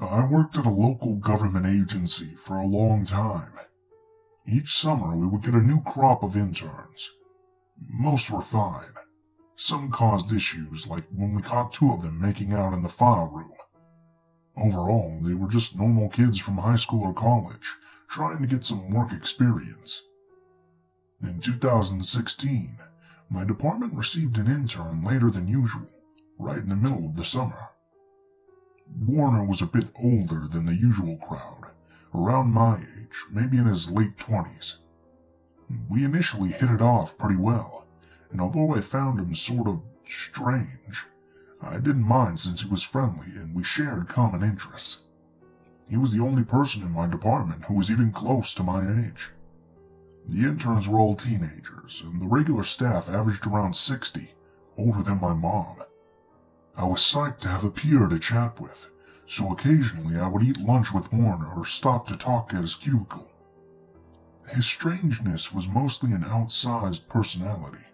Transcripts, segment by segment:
I worked at a local government agency for a long time. Each summer we would get a new crop of interns. Most were fine. Some caused issues, like when we caught two of them making out in the file room. Overall, they were just normal kids from high school or college, trying to get some work experience. In 2016, my department received an intern later than usual, right in the middle of the summer. Warner was a bit older than the usual crowd, around my age, maybe in his late 20s. We initially hit it off pretty well, and although I found him sort of strange, I didn't mind since he was friendly and we shared common interests. He was the only person in my department who was even close to my age. The interns were all teenagers, and the regular staff averaged around 60, older than my mom. I was psyched to have a peer to chat with, so occasionally I would eat lunch with Warner or stop to talk at his cubicle. His strangeness was mostly an outsized personality,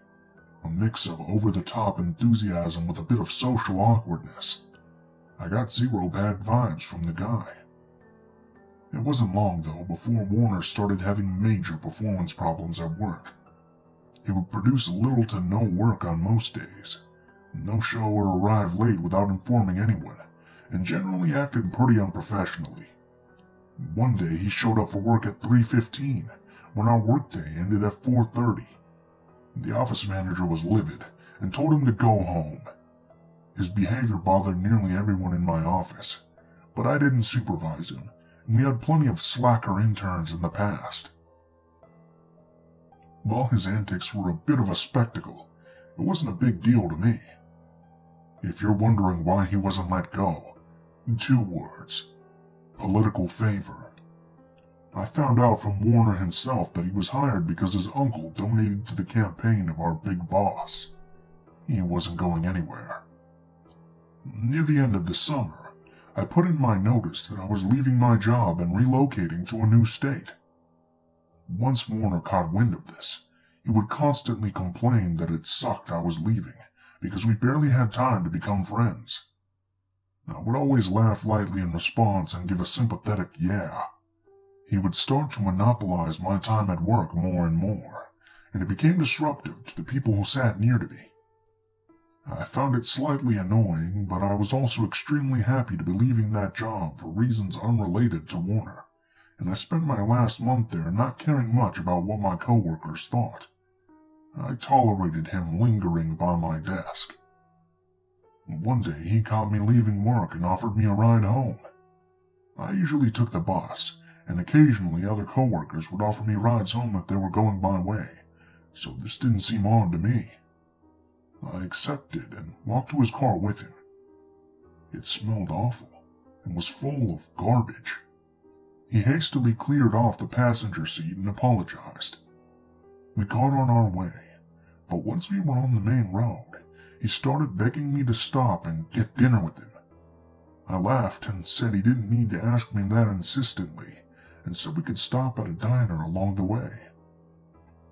a mix of over-the-top enthusiasm with a bit of social awkwardness. I got zero bad vibes from the guy. It wasn't long, though, before Warner started having major performance problems at work. He would produce little to no work on most days, no show or arrive late without informing anyone, and generally acted pretty unprofessionally. One day he showed up for work at 3:15, when our workday ended at 4:30. The office manager was livid and told him to go home. His behavior bothered nearly everyone in my office, but I didn't supervise him, and we had plenty of slacker interns in the past. While his antics were a bit of a spectacle, it wasn't a big deal to me. If you're wondering why he wasn't let go, 2 words: political favor. I found out from Warner himself that he was hired because his uncle donated to the campaign of our big boss. He wasn't going anywhere. Near the end of the summer, I put in my notice that I was leaving my job and relocating to a new state. Once Warner caught wind of this, he would constantly complain that it sucked I was leaving, because we barely had time to become friends. I would always laugh lightly in response and give a sympathetic yeah. He would start to monopolize my time at work more and more, and it became disruptive to the people who sat near to me. I found it slightly annoying, but I was also extremely happy to be leaving that job for reasons unrelated to Warner, and I spent my last month there not caring much about what my coworkers thought. I tolerated him lingering by my desk. One day he caught me leaving work and offered me a ride home. I usually took the bus, and occasionally other coworkers would offer me rides home if they were going my way, so this didn't seem odd to me. I accepted and walked to his car with him. It smelled awful and was full of garbage. He hastily cleared off the passenger seat and apologized. We got on our way, but once we were on the main road, he started begging me to stop and get dinner with him. I laughed and said he didn't need to ask me that insistently, and said we could stop at a diner along the way.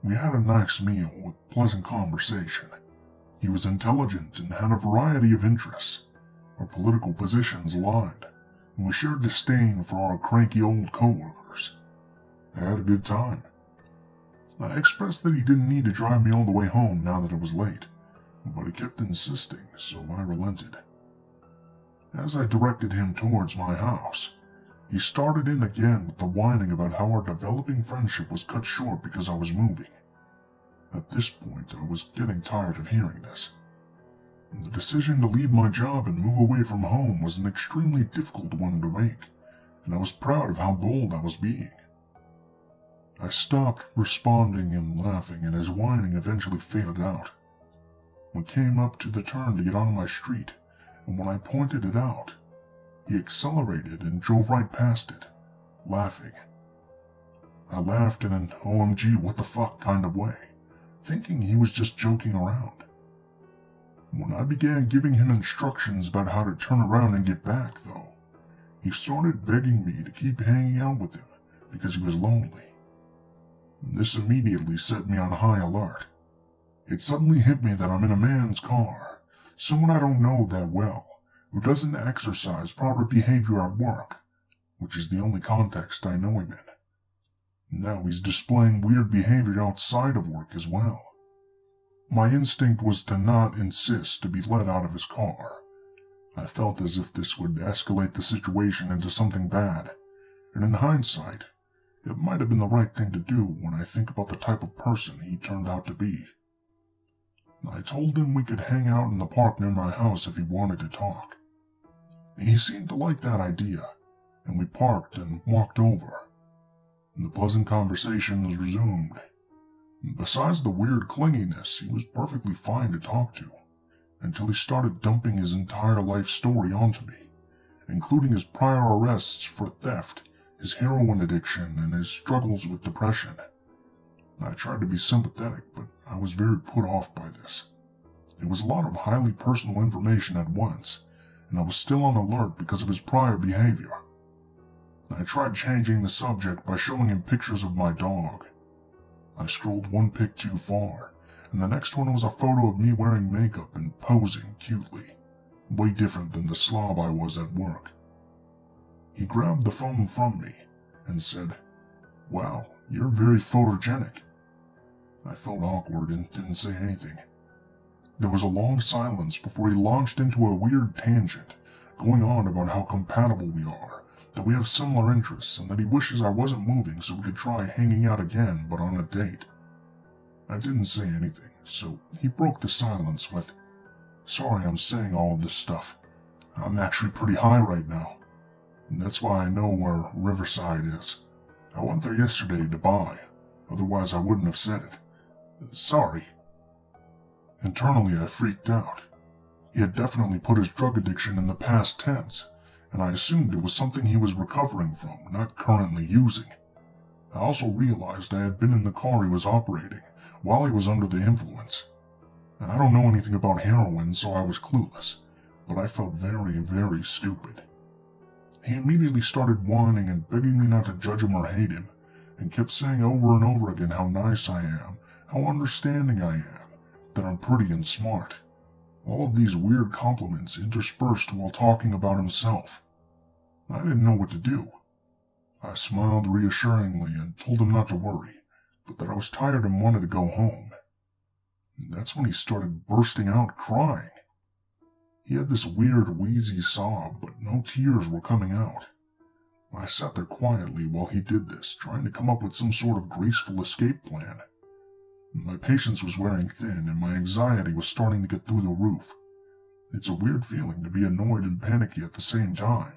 We had a nice meal with pleasant conversation. He was intelligent and had a variety of interests. Our political positions aligned, and we shared disdain for our cranky old coworkers. I had a good time. I expressed that he didn't need to drive me all the way home now that it was late, but he kept insisting, so I relented. As I directed him towards my house, he started in again with the whining about how our developing friendship was cut short because I was moving. At this point, I was getting tired of hearing this. The decision to leave my job and move away from home was an extremely difficult one to make, and I was proud of how bold I was being. I stopped responding and laughing, and his whining eventually faded out. We came up to the turn to get on my street, and when I pointed it out, he accelerated and drove right past it, laughing. I laughed in an OMG what the fuck kind of way, thinking he was just joking around. When I began giving him instructions about how to turn around and get back, though, he started begging me to keep hanging out with him because he was lonely. This immediately set me on high alert. It suddenly hit me that I'm in a man's car, someone I don't know that well, who doesn't exercise proper behavior at work, which is the only context I know him in. Now he's displaying weird behavior outside of work as well. My instinct was to not insist to be let out of his car. I felt as if this would escalate the situation into something bad, and in hindsight, it might have been the right thing to do when I think about the type of person he turned out to be. I told him we could hang out in the park near my house if he wanted to talk. He seemed to like that idea, and we parked and walked over. The pleasant conversation was resumed. Besides the weird clinginess, he was perfectly fine to talk to, until he started dumping his entire life story onto me, including his prior arrests for theft, his heroin addiction, and his struggles with depression. I tried to be sympathetic, but I was very put off by this. It was a lot of highly personal information at once, and I was still on alert because of his prior behavior. I tried changing the subject by showing him pictures of my dog. I scrolled one pic too far, and the next one was a photo of me wearing makeup and posing cutely, way different than the slob I was at work. He grabbed the phone from me and said, "Wow, you're very photogenic." I felt awkward and didn't say anything. There was a long silence before he launched into a weird tangent, going on about how compatible we are, that we have similar interests, and that he wishes I wasn't moving so we could try hanging out again, but on a date. I didn't say anything, so he broke the silence with, "Sorry I'm saying all of this stuff. I'm actually pretty high right now. That's why I know where Riverside is. I went there yesterday to buy, otherwise I wouldn't have said it. Sorry." Internally, I freaked out. He had definitely put his drug addiction in the past tense, and I assumed it was something he was recovering from, not currently using. I also realized I had been in the car he was operating while he was under the influence. I don't know anything about heroin, so I was clueless, but I felt very, very stupid. He immediately started whining and begging me not to judge him or hate him, and kept saying over and over again how nice I am, how understanding I am, that I'm pretty and smart. All of these weird compliments interspersed while talking about himself. I didn't know what to do. I smiled reassuringly and told him not to worry, but that I was tired and wanted to go home. That's when he started bursting out crying. He had this weird wheezy sob, but no tears were coming out. I sat there quietly while he did this, trying to come up with some sort of graceful escape plan. My patience was wearing thin, and my anxiety was starting to get through the roof. It's a weird feeling to be annoyed and panicky at the same time.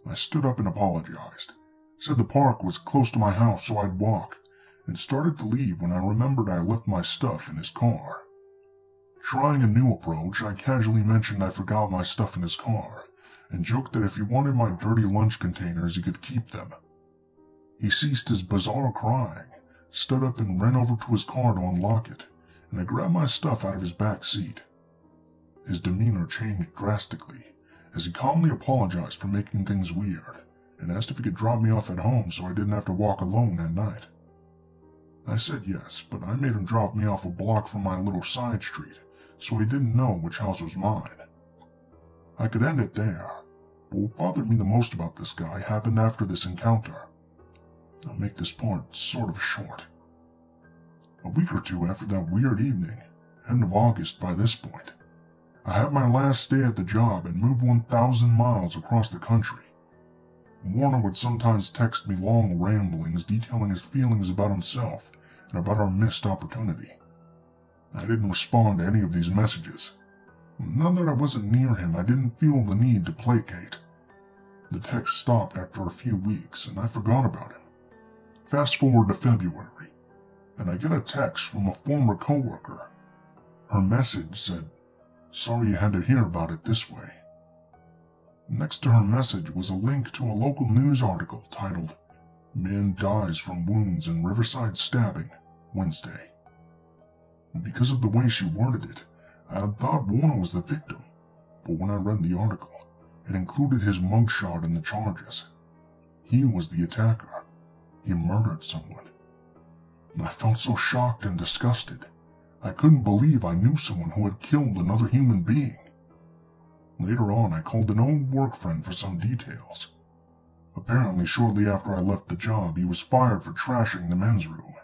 I stood up and apologized, said the park was close to my house so I'd walk, and started to leave when I remembered I left my stuff in his car. Trying a new approach, I casually mentioned I forgot my stuff in his car, and joked that if he wanted my dirty lunch containers he could keep them. He ceased his bizarre crying, stood up and ran over to his car to unlock it, and I grabbed my stuff out of his back seat. His demeanor changed drastically, as he calmly apologized for making things weird, and asked if he could drop me off at home so I didn't have to walk alone that night. I said yes, but I made him drop me off a block from my little side street, so he didn't know which house was mine. I could end it there, but what bothered me the most about this guy happened after this encounter. I'll make this part sort of short. A week or two after that weird evening, end of August by this point, I had my last day at the job and moved 1,000 miles across the country. Warner would sometimes text me long ramblings detailing his feelings about himself and about our missed opportunity. I didn't respond to any of these messages. Now that I wasn't near him, I didn't feel the need to placate. The text stopped after a few weeks, and I forgot about him. Fast forward to February, and I get a text from a former coworker. Her message said, "Sorry you had to hear about it this way." Next to her message was a link to a local news article titled, "Man Dies from Wounds in Riverside Stabbing, Wednesday." Because of the way she worded it, I had thought Warner was the victim, but when I read the article, it included his mugshot in the charges. He was the attacker. He murdered someone. I felt so shocked and disgusted. I couldn't believe I knew someone who had killed another human being. Later on, I called an old work friend for some details. Apparently, shortly after I left the job, he was fired for trashing the men's room.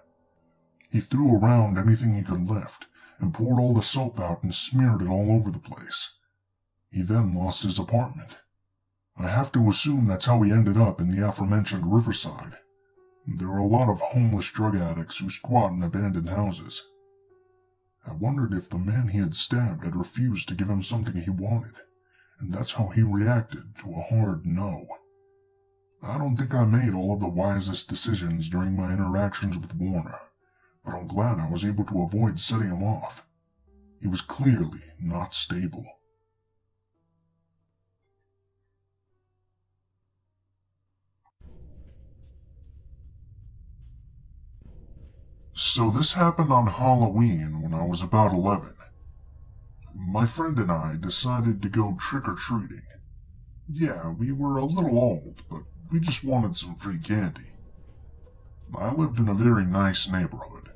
He threw around anything he could lift, and poured all the soap out and smeared it all over the place. He then lost his apartment. I have to assume that's how he ended up in the aforementioned Riverside. There are a lot of homeless drug addicts who squat in abandoned houses. I wondered if the man he had stabbed had refused to give him something he wanted, and that's how he reacted to a hard no. I don't think I made all of the wisest decisions during my interactions with Warner, but I'm glad I was able to avoid setting him off. He was clearly not stable. So this happened on Halloween when I was about 11. My friend and I decided to go trick-or-treating. Yeah, we were a little old, but we just wanted some free candy. I lived in a very nice neighborhood,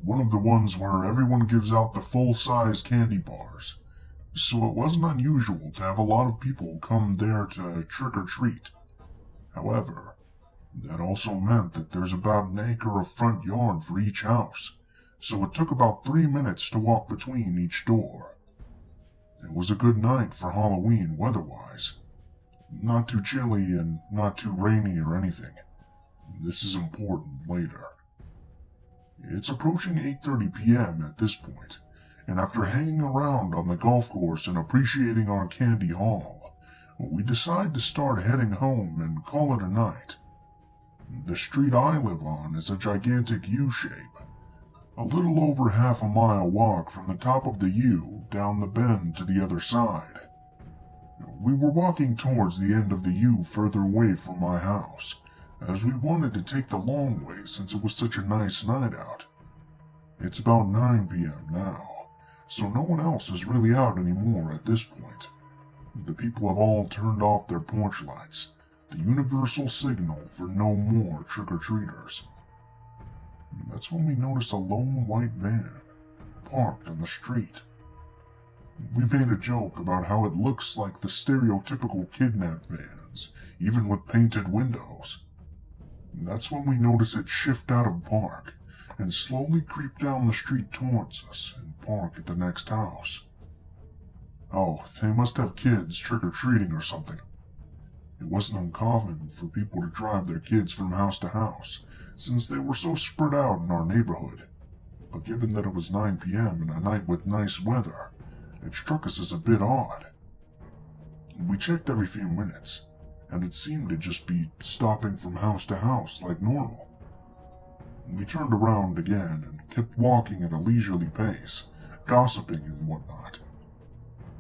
one of the ones where everyone gives out the full-size candy bars, so it wasn't unusual to have a lot of people come there to trick-or-treat. However, that also meant that there's about an acre of front yard for each house, so it took about 3 minutes to walk between each door. It was a good night for Halloween weather-wise. Not too chilly and not too rainy or anything. This is important later. It's approaching 8:30 p.m. at this point, and after hanging around on the golf course and appreciating our candy haul, we decide to start heading home and call it a night. The street I live on is a gigantic U-shape. A little over half a mile walk from the top of the U down the bend to the other side. We were walking towards the end of the U further away from my house, as we wanted to take the long way since it was such a nice night out. It's about 9 p.m. now, so no one else is really out anymore at this point. The people have all turned off their porch lights, the universal signal for no more trick-or-treaters. That's when we notice a lone white van, parked on the street. We made a joke about how it looks like the stereotypical kidnap vans, even with painted windows. That's when we notice it shift out of park, and slowly creep down the street towards us and park at the next house. Oh, they must have kids trick-or-treating or something. It wasn't uncommon for people to drive their kids from house to house, since they were so spread out in our neighborhood. But given that it was 9 p.m. and a night with nice weather, it struck us as a bit odd. We checked every few minutes, and it seemed to just be stopping from house to house like normal. We turned around again and kept walking at a leisurely pace, gossiping and whatnot.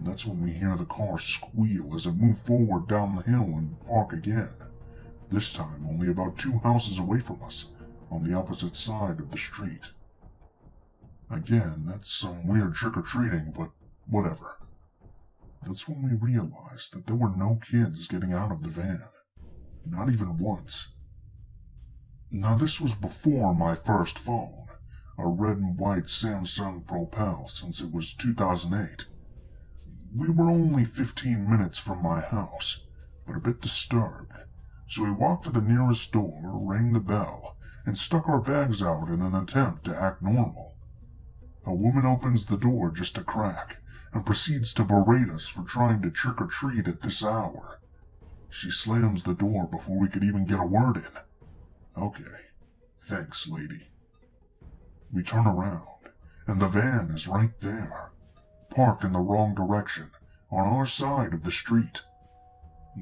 That's when we hear the car squeal as it moved forward down the hill and park again, this time only about 2 houses away from us, on the opposite side of the street. Again, that's some weird trick-or-treating, but whatever. That's when we realized that there were no kids getting out of the van. Not even once. Now this was before my first phone, a red and white Samsung Propel since it was 2008. We were only 15 minutes from my house, but a bit disturbed, so we walked to the nearest door, rang the bell, and stuck our bags out in an attempt to act normal. A woman opens the door just a crack, and proceeds to berate us for trying to trick-or-treat at this hour. She slams the door before we could even get a word in. Okay, thanks, lady. We turn around, and the van is right there, parked in the wrong direction, on our side of the street.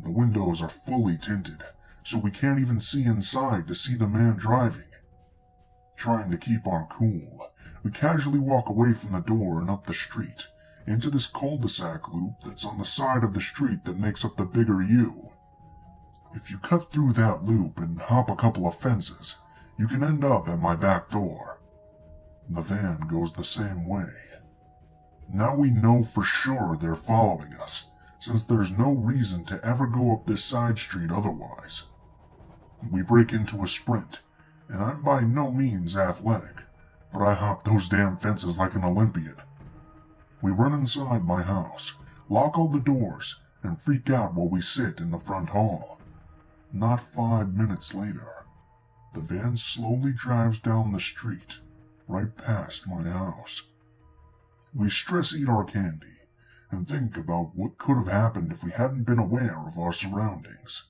The windows are fully tinted, so we can't even see inside to see the man driving. Trying to keep our cool, we casually walk away from the door and up the street, into this cul-de-sac loop that's on the side of the street that makes up the bigger U. If you cut through that loop and hop a couple of fences, you can end up at my back door. The van goes the same way. Now we know for sure they're following us, since there's no reason to ever go up this side street otherwise. We break into a sprint, and I'm by no means athletic, but I hop those damn fences like an Olympian. We run inside my house, lock all the doors, and freak out while we sit in the front hall. Not 5 minutes later, the van slowly drives down the street, right past my house. We stress eat our candy and think about what could have happened if we hadn't been aware of our surroundings.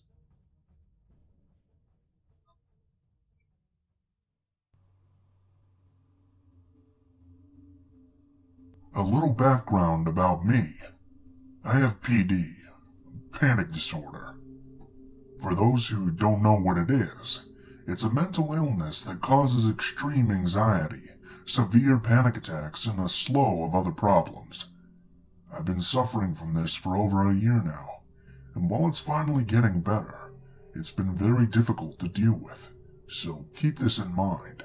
A little background about me. I have PD, panic disorder. For those who don't know what it is, it's a mental illness that causes extreme anxiety, severe panic attacks, and a slew of other problems. I've been suffering from this for over a year now, and while it's finally getting better, it's been very difficult to deal with, so keep this in mind.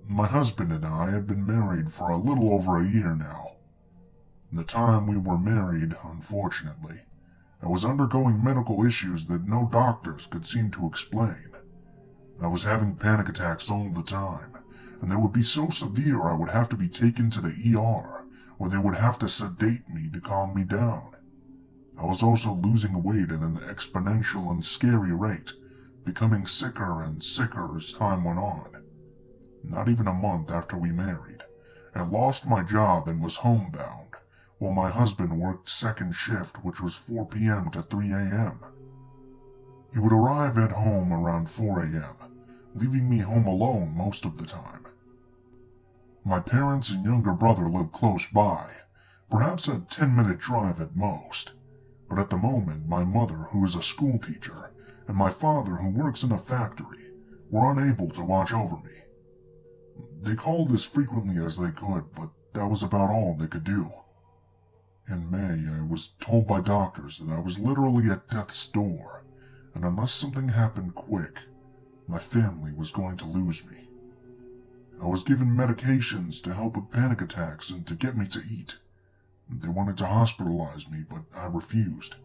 My husband and I have been married for a little over a year now. The time we were married, unfortunately, I was undergoing medical issues that no doctors could seem to explain. I was having panic attacks all the time, and they would be so severe I would have to be taken to the ER, where they would have to sedate me to calm me down. I was also losing weight at an exponential and scary rate, becoming sicker and sicker as time went on. Not even a month after we married, I lost my job and was homebound, while my husband worked second shift, which was 4 p.m. to 3 a.m. He would arrive at home around 4 a.m., leaving me home alone most of the time. My parents and younger brother live close by, perhaps a 10-minute drive at most, but at the moment my mother, who is a school teacher, and my father, who works in a factory, were unable to watch over me. They called as frequently as they could, but that was about all they could do. In May, I was told by doctors that I was literally at death's door, and unless something happened quick, my family was going to lose me. I was given medications to help with panic attacks and to get me to eat. They wanted to hospitalize me, but I refused.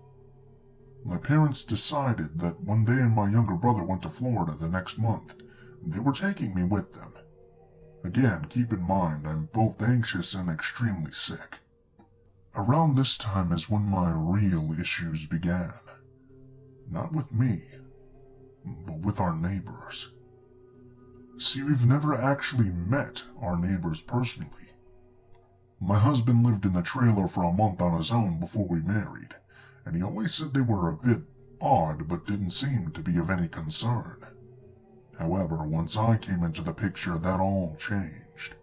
My parents decided that when they and my younger brother went to Florida the next month, they were taking me with them. Again, keep in mind I'm both anxious and extremely sick. Around this time is when my real issues began. Not with me, but with our neighbors. See, we've never actually met our neighbors personally. My husband lived in the trailer for a month on his own before we married, and he always said they were a bit odd but didn't seem to be of any concern. However, once I came into the picture, that all changed.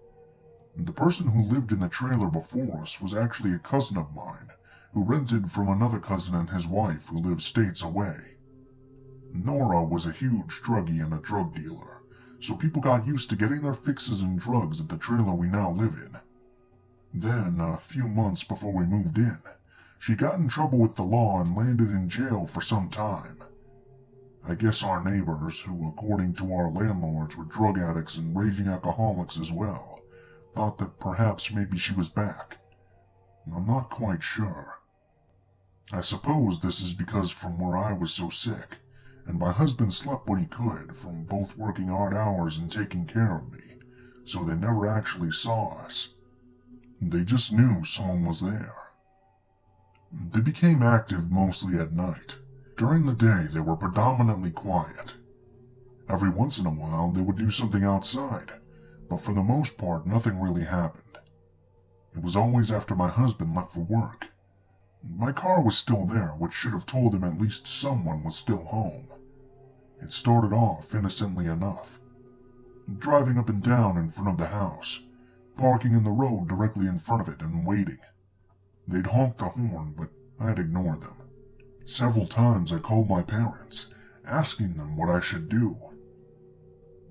The person who lived in the trailer before us was actually a cousin of mine, who rented from another cousin and his wife who lived states away. Nora was a huge druggie and a drug dealer, so people got used to getting their fixes and drugs at the trailer we now live in. Then, a few months before we moved in, she got in trouble with the law and landed in jail for some time. I guess our neighbors, who according to our landlords were drug addicts and raging alcoholics as well, thought that perhaps maybe she was back. I'm not quite sure. I suppose this is because from where I was so sick, and my husband slept when he could, from both working odd hours and taking care of me, so they never actually saw us. They just knew someone was there. They became active mostly at night. During the day, they were predominantly quiet. Every once in a while, they would do something outside, but for the most part, nothing really happened. It was always after my husband left for work. My car was still there, which should have told him at least someone was still home. It started off innocently enough. Driving up and down in front of the house, parking in the road directly in front of it and waiting. They'd honk the horn, but I'd ignore them. Several times I called my parents, asking them what I should do.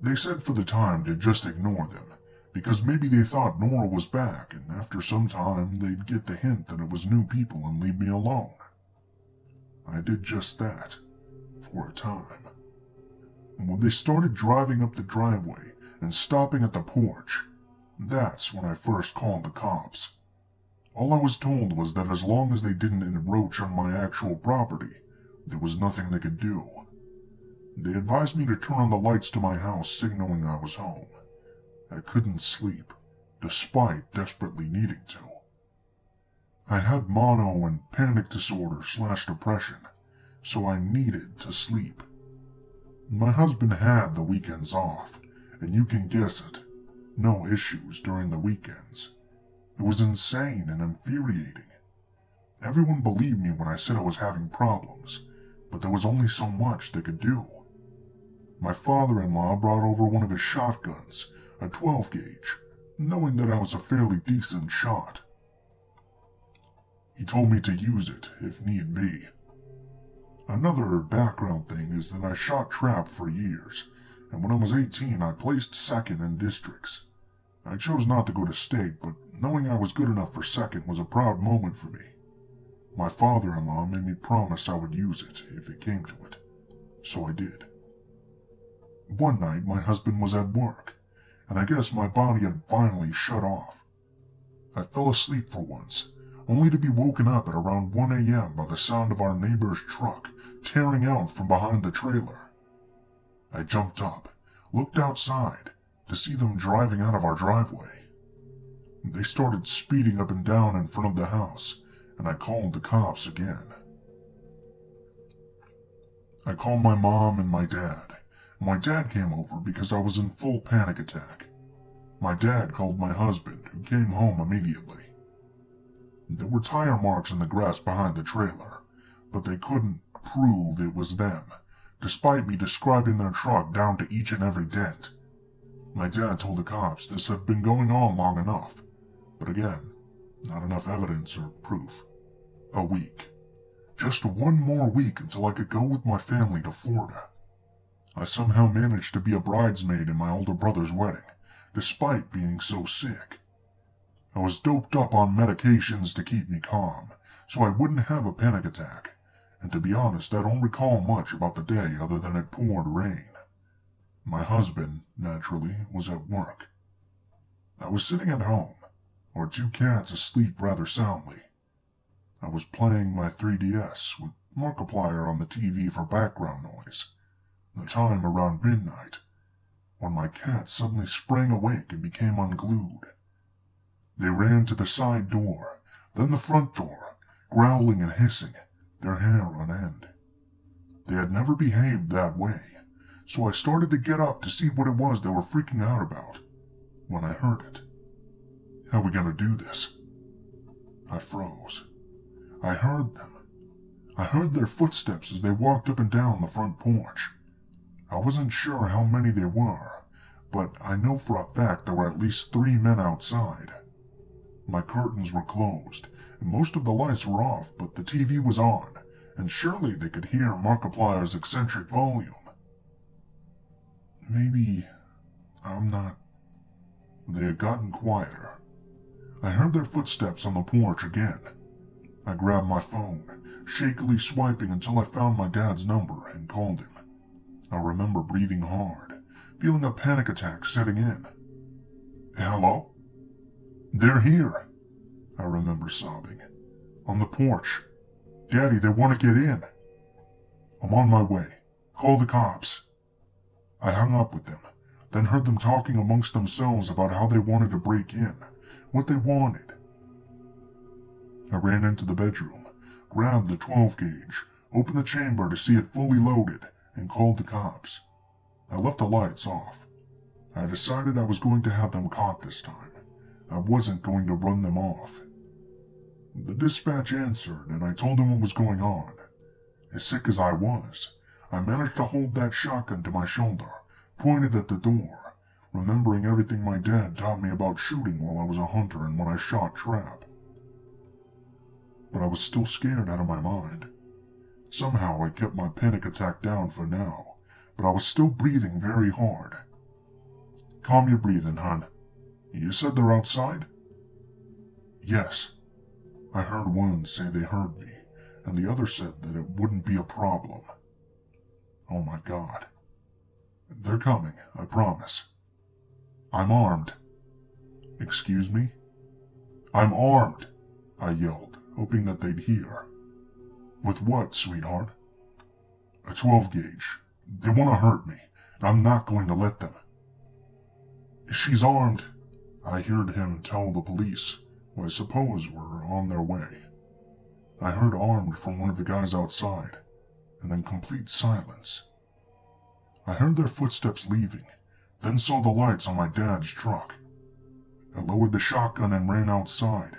They said for the time to just ignore them, because maybe they thought Nora was back, and after some time they'd get the hint that it was new people and leave me alone. I did just that, for a time. And when they started driving up the driveway and stopping at the porch, that's when I first called the cops. All I was told was that as long as they didn't encroach on my actual property, there was nothing they could do. They advised me to turn on the lights to my house, signaling I was home. I couldn't sleep, despite desperately needing to. I had mono and panic disorder / depression, so I needed to sleep. My husband had the weekends off, and you can guess it, no issues during the weekends. It was insane and infuriating. Everyone believed me when I said I was having problems, but there was only so much they could do. My father-in-law brought over one of his shotguns, a 12 gauge, knowing that I was a fairly decent shot. He told me to use it if need be. Another background thing is that I shot trap for years, and when I was 18 I placed second in districts. I chose not to go to state, but knowing I was good enough for second was a proud moment for me. My father-in-law made me promise I would use it if it came to it, so I did. One night my husband was at work, and I guess my body had finally shut off. I fell asleep for once, only to be woken up at around 1 a.m. by the sound of our neighbor's truck tearing out from behind the trailer. I jumped up, looked outside, to see them driving out of our driveway. They started speeding up and down in front of the house, and I called the cops again. I called my mom and my dad. My dad came over because I was in full panic attack. My dad called my husband, who came home immediately. There were tire marks in the grass behind the trailer, but they couldn't prove it was them, despite me describing their truck down to each and every dent. My dad told the cops this had been going on long enough, but again, not enough evidence or proof. A week. Just one more week until I could go with my family to Florida. I somehow managed to be a bridesmaid in my older brother's wedding, despite being so sick. I was doped up on medications to keep me calm, so I wouldn't have a panic attack, and to be honest, I don't recall much about the day other than it poured rain. My husband, naturally, was at work. I was sitting at home, our 2 cats asleep rather soundly. I was playing my 3DS with Markiplier on the TV for background noise, the time around midnight, when my cats suddenly sprang awake and became unglued. They ran to the side door, then the front door, growling and hissing, their hair on end. They had never behaved that way, so I started to get up to see what it was they were freaking out about, when I heard it. How are we gonna do this? I froze. I heard them. I heard their footsteps as they walked up and down the front porch. I wasn't sure how many they were, but I know for a fact there were at least 3 men outside. My curtains were closed, and most of the lights were off, but the TV was on, and surely they could hear Markiplier's eccentric volume. Maybe I'm not... They had gotten quieter. I heard their footsteps on the porch again. I grabbed my phone, shakily swiping until I found my dad's number and called him. I remember breathing hard, feeling a panic attack setting in. Hello? They're here, I remember sobbing. On the porch. Daddy, they want to get in. I'm on my way. Call the cops. I hung up with them, then heard them talking amongst themselves about how they wanted to break in, what they wanted. I ran into the bedroom, grabbed the 12 gauge, opened the chamber to see it fully loaded, and called the cops. I left the lights off. I decided I was going to have them caught this time. I wasn't going to run them off. The dispatch answered, and I told them what was going on. As sick as I was, I managed to hold that shotgun to my shoulder, pointed at the door, remembering everything my dad taught me about shooting while I was a hunter and when I shot trap. But I was still scared out of my mind. Somehow I kept my panic attack down for now, but I was still breathing very hard. Calm your breathing, hon. You said they're outside? Yes. I heard one say they heard me, and the other said that it wouldn't be a problem. Oh my God. They're coming, I promise. I'm armed. Excuse me? I'm armed, I yelled, hoping that they'd hear. With what, sweetheart? A 12 gauge. They want to hurt me, and I'm not going to let them. She's armed, I heard him tell the police, who I suppose were on their way. I heard armed from one of the guys outside, and then complete silence. I heard their footsteps leaving, then saw the lights on my dad's truck. I lowered the shotgun and ran outside,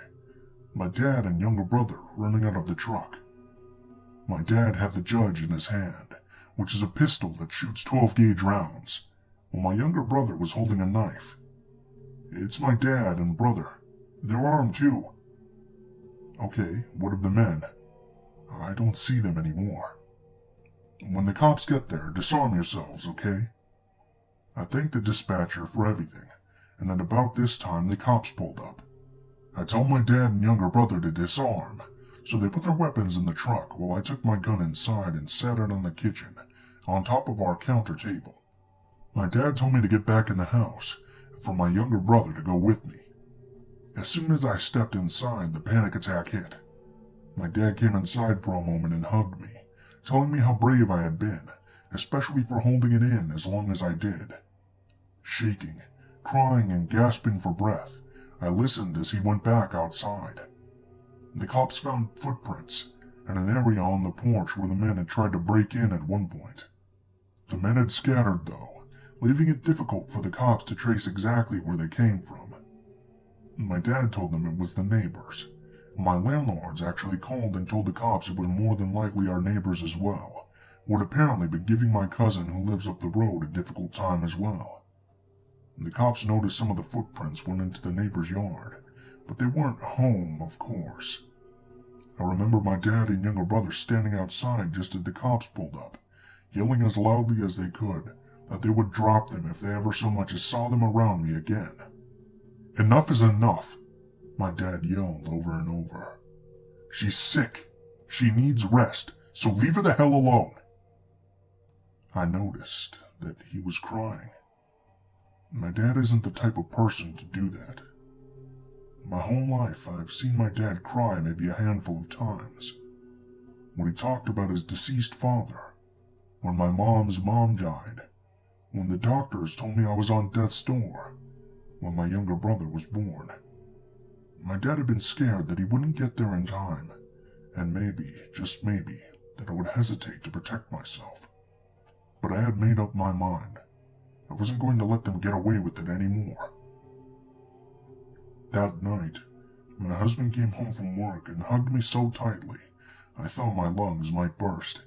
my dad and younger brother running out of the truck. My dad had the Judge in his hand, which is a pistol that shoots 12-gauge rounds, while my younger brother was holding a knife. It's my dad and brother. They're armed too. Okay, what of the men? I don't see them anymore. When the cops get there, disarm yourselves, okay? I thanked the dispatcher for everything, and at about this time the cops pulled up. I told my dad and younger brother to disarm, so they put their weapons in the truck while I took my gun inside and sat it on the kitchen, on top of our counter table. My dad told me to get back in the house, and for my younger brother to go with me. As soon as I stepped inside, the panic attack hit. My dad came inside for a moment and hugged me, telling me how brave I had been, especially for holding it in as long as I did. Shaking, crying, and gasping for breath, I listened as he went back outside. The cops found footprints and an area on the porch where the men had tried to break in at one point. The men had scattered, though, leaving it difficult for the cops to trace exactly where they came from. My dad told them it was the neighbors. My landlords actually called and told the cops it was more than likely our neighbors as well, who had apparently been giving my cousin who lives up the road a difficult time as well. The cops noticed some of the footprints went into the neighbor's yard, but they weren't home, of course. I remember my dad and younger brother standing outside just as the cops pulled up, yelling as loudly as they could that they would drop them if they ever so much as saw them around me again. "Enough is enough," my dad yelled over and over. "She's sick. She needs rest, so leave her the hell alone." I noticed that he was crying. My dad isn't the type of person to do that. My whole life, I've seen my dad cry maybe a handful of times. When he talked about his deceased father, when my mom's mom died, when the doctors told me I was on death's door, when my younger brother was born. My dad had been scared that he wouldn't get there in time, and maybe, just maybe, that I would hesitate to protect myself. But I had made up my mind. I wasn't going to let them get away with it anymore. That night, my husband came home from work and hugged me so tightly, I thought my lungs might burst.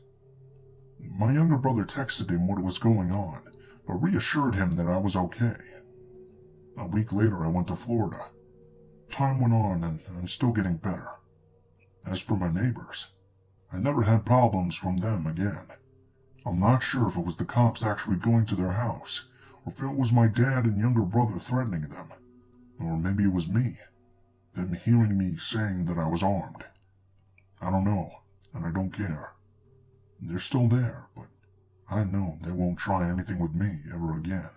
My younger brother texted him what was going on, but reassured him that I was okay. A week later, I went to Florida. Time went on, and I'm still getting better. As for my neighbors, I never had problems from them again. I'm not sure if it was the cops actually going to their house, or if it was my dad and younger brother threatening them. Or maybe it was me, them hearing me saying that I was armed. I don't know, and I don't care. They're still there, but I know they won't try anything with me ever again.